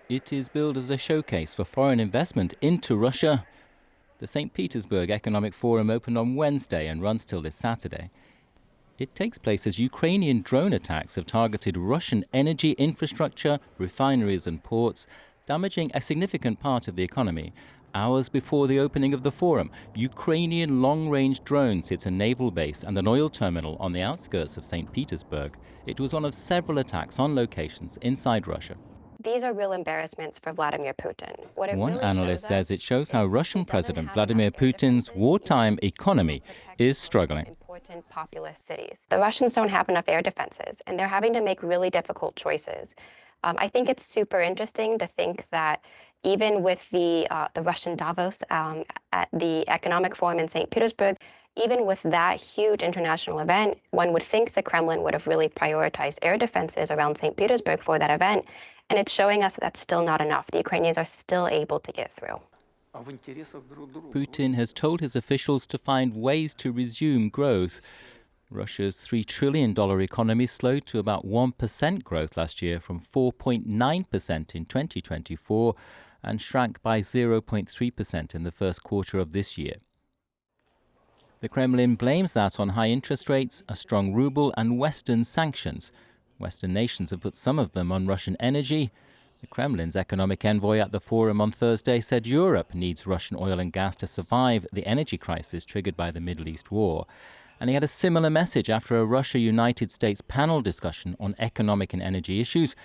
It is billed as a showcase for foreign investment into Russia. The St Petersburg Economic Forum opened on Wednesday and runs till this Saturday. It takes place as Ukrainian drone attacks have targeted Russian energy infrastructure, refineries and ports, damaging a significant part of the economy. Hours before the opening of the forum, Ukrainian long-range drones hit a naval base and an oil terminal on the outskirts of St Petersburg. It was one of several attacks on locations inside Russia. These are real embarrassments for Vladimir Putin. One analyst says it shows how Russian President Vladimir Putin's wartime economy is struggling. Important populous cities. The Russians don't have enough air defenses, and they're having to make really difficult choices. I think it's super interesting to think that even with the Russian Davos at the Economic Forum in St. Petersburg, even with that huge international event, one would think the Kremlin would have really prioritized air defenses around St. Petersburg for that event. And it's showing us that that's still not enough. The Ukrainians are still able to get through. Putin has told his officials to find ways to resume growth. Russia's $3 trillion economy slowed to about 1% growth last year from 4.9% in 2024 and shrank by 0.3% in the first quarter of this year. The Kremlin blames that on high interest rates, a strong ruble and Western sanctions. Western nations have put some of them on Russian energy. The Kremlin's economic envoy at the forum on Thursday said Europe needs Russian oil and gas to survive the energy crisis triggered by the Middle East war. And he had a similar message after a Russia-United States panel discussion on economic and energy issues,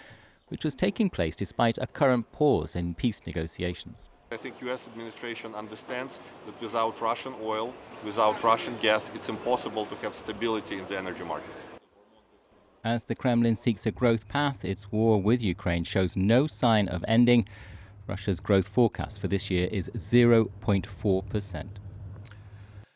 which was taking place despite a current pause in peace negotiations. I think the U.S. administration understands that without Russian oil, without Russian gas, it's impossible to have stability in the energy markets. As the Kremlin seeks a growth path, its war with Ukraine shows no sign of ending. Russia's growth forecast for this year is 0.4%.